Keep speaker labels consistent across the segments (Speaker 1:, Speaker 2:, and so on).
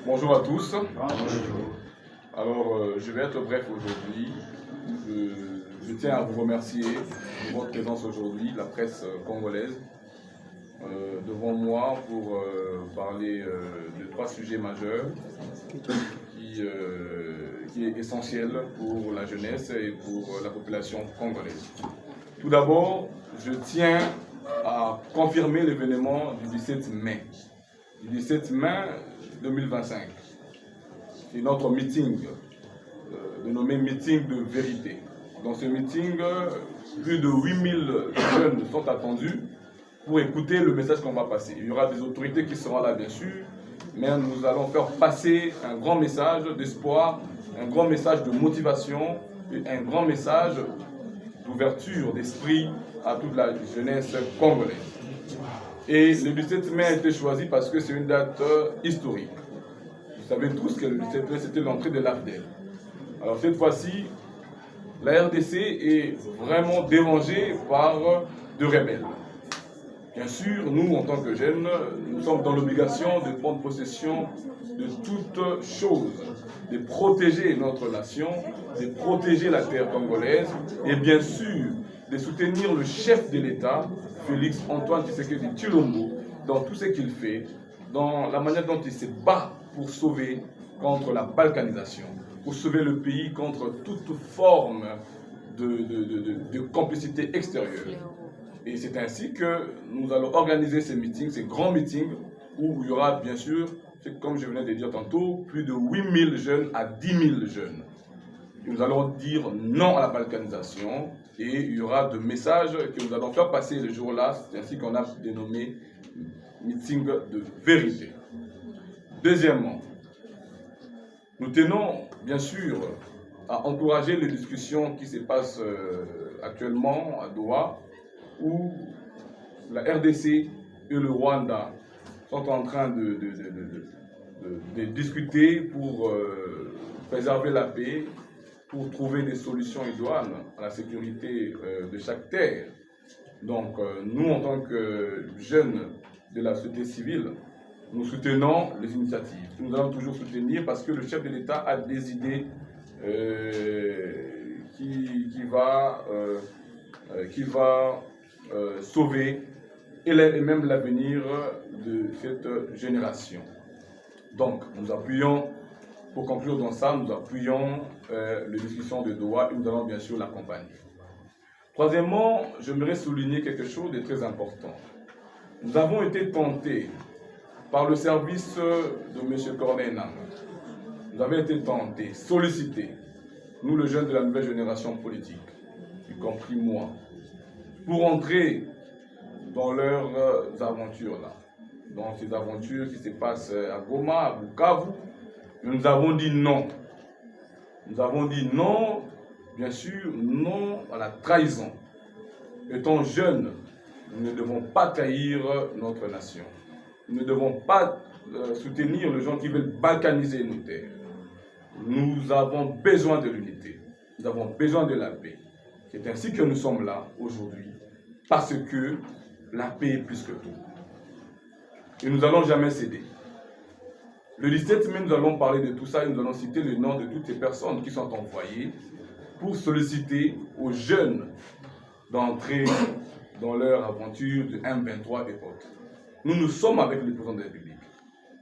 Speaker 1: Bonjour à tous.
Speaker 2: Bonjour.
Speaker 1: Alors, je vais être bref aujourd'hui. Je tiens à vous remercier de votre présence aujourd'hui, la presse congolaise, devant moi pour parler de trois sujets majeurs qui est essentiel pour la jeunesse et pour la population congolaise. Tout d'abord, je tiens à confirmer l'événement du 17 mai. Du 17 mai 2025. C'est notre meeting, dénommé meeting de vérité. Dans ce meeting, plus de 8000 jeunes sont attendus pour écouter le message qu'on va passer. Il y aura des autorités qui seront là, bien sûr, mais nous allons faire passer un grand message d'espoir, un grand message de motivation et un grand message d'ouverture d'esprit à toute la jeunesse congolaise. Et le 17 mai a été choisi parce que c'est une date historique. Vous savez tous que le 17 mai, c'était l'entrée de l'AFDEL. Alors cette fois-ci, la RDC est vraiment dérangée par de rebelles. Bien sûr, nous, en tant que jeunes, nous sommes dans l'obligation de prendre possession de toutes choses, de protéger notre nation, de protéger la terre congolaise et bien sûr de soutenir le chef de l'État, Félix Antoine Tshisekedi Tshilombo, dans tout ce qu'il fait, dans la manière dont il se bat pour sauver contre la balkanisation, pour sauver le pays contre toute forme de complicité extérieure. Et c'est ainsi que nous allons organiser ces meetings, ces grands meetings, où il y aura bien sûr, comme je venais de dire tantôt, plus de 8000 jeunes à 10 000 jeunes. Et nous allons dire non à la balkanisation et il y aura des messages que nous allons faire passer le jour-là, c'est ainsi qu'on a dénommé meeting de vérité. Deuxièmement, nous tenons bien sûr à encourager les discussions qui se passent actuellement à Doha, où la RDC et le Rwanda sont en train de discuter pour préserver la paix, pour trouver des solutions idoines à la sécurité de chaque terre. Donc nous, en tant que jeunes de la société civile, nous soutenons les initiatives. Nous allons toujours soutenir parce que le chef de l'État a des idées qui va sauver et même l'avenir de cette génération. Donc, nous appuyons, pour conclure dans ça, nous appuyons les discussions de Doha et nous allons bien sûr l'accompagner. Troisièmement, j'aimerais souligner quelque chose de très important. Nous avons été tentés par le service de M. Corneille Nangaa. Nous avons été tentés, sollicités, nous les jeunes de la nouvelle génération politique, y compris moi, pour entrer dans leurs aventures là, dans ces aventures qui se passent à Goma, à Bukavu. Nous avons dit non. Nous avons dit non, bien sûr, non à la trahison. Étant jeunes, nous ne devons pas trahir notre nation. Nous ne devons pas soutenir les gens qui veulent balkaniser nos terres. Nous avons besoin de l'unité. Nous avons besoin de la paix. C'est ainsi que nous sommes là aujourd'hui, parce que la paix est plus que tout. Et nous n'allons jamais céder. Le 17 mai, nous allons parler de tout ça et nous allons citer le nom de toutes ces personnes qui sont envoyées pour solliciter aux jeunes d'entrer dans leur aventure de M23 et autres. Nous sommes avec le président de la République.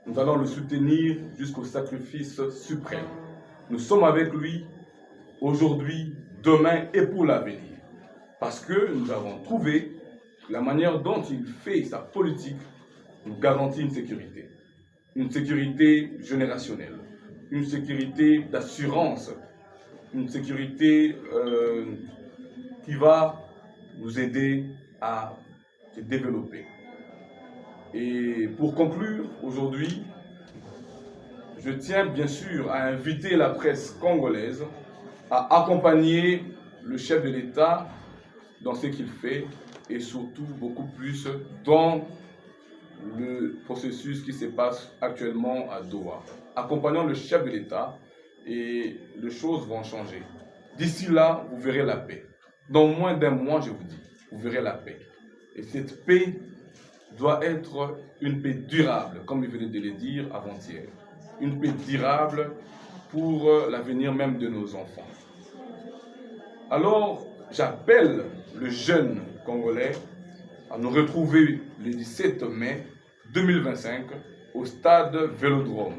Speaker 1: Nous allons le soutenir jusqu'au sacrifice suprême. Nous sommes avec lui aujourd'hui, demain et pour l'avenir. Parce que nous avons trouvé la manière dont il fait sa politique nous garantit une sécurité. Une sécurité générationnelle, une sécurité d'assurance, une sécurité qui va nous aider à se développer. Et pour conclure, aujourd'hui, je tiens bien sûr à inviter la presse congolaise à accompagner le chef de l'État dans ce qu'il fait et surtout beaucoup plus dans le processus qui se passe actuellement à Doha. Accompagnons le chef de l'État et les choses vont changer. D'ici là, vous verrez la paix. Dans moins d'un mois, je vous dis, vous verrez la paix. Et cette paix doit être une paix durable, comme il venait de le dire avant-hier. une paix durable pour l'avenir même de nos enfants. Alors, j'appelle le jeune Congolais à nous retrouver le 17 mai 2025 au stade Vélodrome.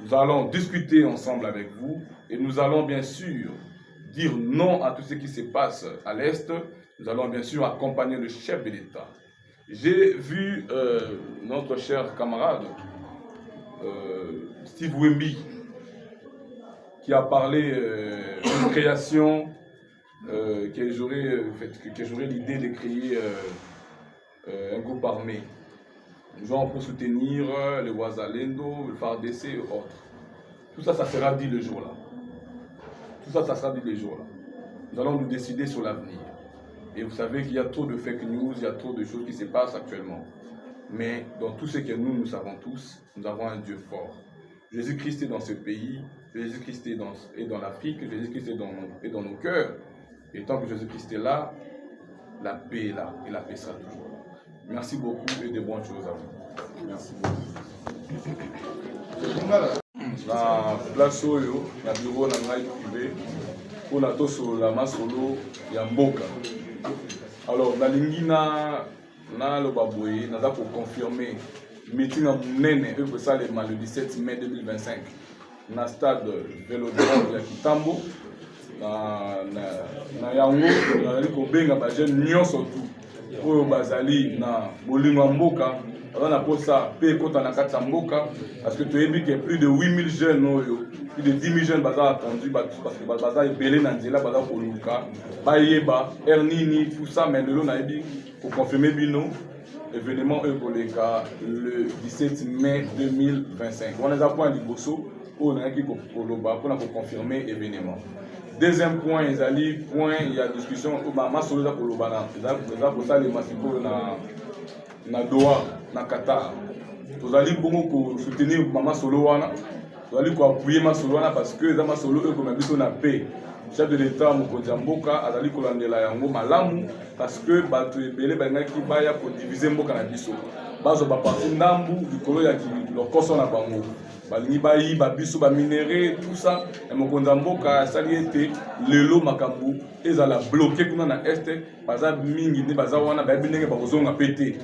Speaker 1: Nous allons discuter ensemble avec vous et nous allons bien sûr dire non à tout ce qui se passe à l'Est. Nous allons bien sûr accompagner le chef de l'État. J'ai vu notre cher camarade Steve Wemby qui a parlé d'une création que j'aurais l'idée de créer un groupe armé, genre pour soutenir les Wazalendo, le FARDC et autres. Tout ça, ça sera dit le jour-là. Tout ça, ça sera dit le jour-là. Nous allons nous décider sur l'avenir. Et vous savez qu'il y a trop de fake news, il y a trop de choses qui se passent actuellement. Mais dans tout ce que nous savons tous, nous avons un Dieu fort. Jésus-Christ est dans ce pays, Jésus-Christ est dans l'Afrique, Jésus-Christ est dans nos cœurs. Et tant que Jésus-Christ est là, la paix est là, et la paix sera toujours là. Merci beaucoup et de bonnes choses à vous. Merci beaucoup. La place oyo, la bureau na ngai privé, pour la toso la masolo ya mboka. Alors, nalingi na lo baboye, naza pour confirmer meeting à Mounene, eux ça le 17 mai 2025, na stade Vélodrome ya Kitambo. Na yango nazali kobenga ba jeune nyonso tu oyo bazali na bolingo mboka aza na posa pe kota na kati ya mboka parce que toyebi que plus de 8000 jeunes oyo plus de 10 000 jeunes baza attendu parce que baza ebele na nzela baza koluka bayeba ernini tout ça mais lelo nayebi koconfirmer bino événement ekoleka le 17 mai 2025 wana eza point liboso oyo nayaki koloba mpona koconfirmer événement. Deuxième point, il y a discussion, masolo za kolobana, za kosala masiko na Doha, na Qatar. Tozali bongo ko soutenir mama solo wana, tozali ko appuyer masolo wana parce que za masolo e comme biso na paix. Chef de l'État mokonzi mboka azali kolandela yango malamu parce que bato ebele bangaki baya ko diviser mboka na biso. Bazo ba parti ndambu likolo ya lokoso na bango. Balingi bayi babiso ba minéraux tout ça et mokonzi mboka sali ete lelo makambu ezala bloqué kuna na este baza mingi ne baza wana ba binenge ba kozonga pété.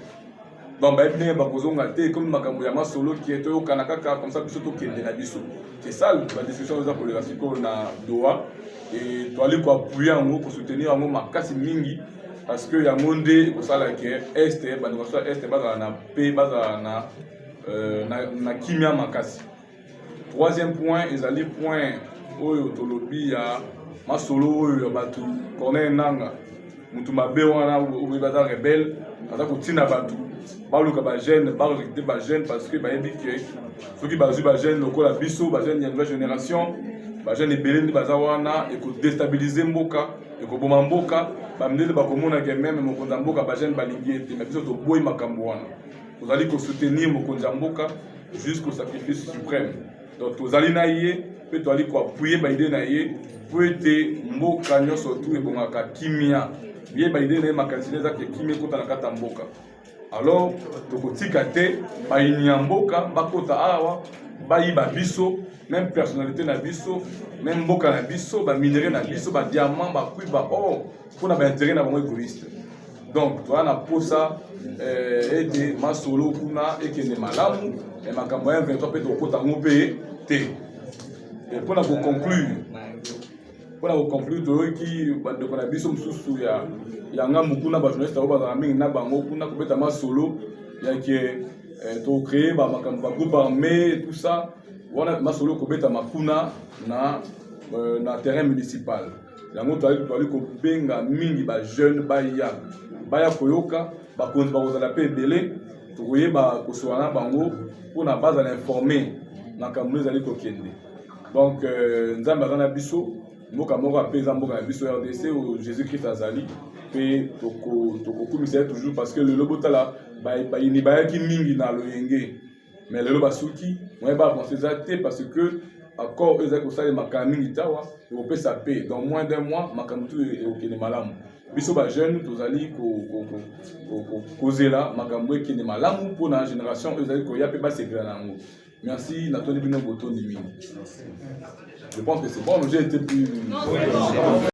Speaker 1: Donc ba binenge ba kozonga te comme makambu ya masolo qui est au kanaka comme ça biso to kende na biso. C'est ça la discussion za pour le na Doha et to aller ko appuyer en ko soutenir en makasi mingi parce que ya monde ko sala ke este ba nikoso este baza na paix baza na kimia makasi. Troisième point, ezali point oyo tolobi ya masolo oyo batu Corneille Nanga mutu mabe wana oyo baza rebelle aza kotina batu baluka ba jeune recruter ba jeune parce que bayebi ke soki bazwi ba jeune lokola biso ba jeune ya nouvelle génération ba jeune ebele baza wana et ko déstabiliser mboka et ko boma mboka ba mndele ba komona ke même mokonzi mboka ba jeune balingi ete mais biso to boyi makambo wana ozali ko soutenir mokonzi mboka jusqu'au sacrifice suprême. Donc tozali na ye pe toali ko appuyer ba idée na ye po ete mboka nyonso tu ebongaka kimia ye ba idée na ye makanisi za ke kimia kota na kata mboka. Alors tokotika te ba inya mboka bakota awa bayi ba biso même personnalité na biso même mboka na biso ba minéraux na biso ba diamant ba kuit ba or pour na ba intérêt na bango égoïste. Donc toi na posa ete masolo kuna ekende malamu et makambo ya 23 pe tokota ngopé te. Et pour conclure toyoki bando na biso msusu ya ngambu kuna ba journaliste ba ba mingi na bango kuna kobeta masolo ya ke to créer ba makambo ba groupe armé tout ça wana masolo kobeta makuna na terrain municipal. Yango toali ko benga mingi ba jeune baya koyoka ba konzi ba kozala pe belé toyeba kosoana bango pona base à informer na kamwe zali kokende. Donc nzambe azana biso mboka moko apeza mboka na biso RDC ou Jésus-Christ azali pe tokokumisa toujours parce que le lobotala ba ini ba ki mingi na loyenge mais le lobasuki moi ba penser ça parce que encore eux ko sala makamini tawa et peut sa paix dans moins d'un mois makamtu et okene malamu biso ba jeune tozali ko kozela makambo ekene malamu pour na génération eux ko ya pe ba se nango Merci, Nathalie Bino Boto Nimini. Je pense que c'est bon, j'ai été plus...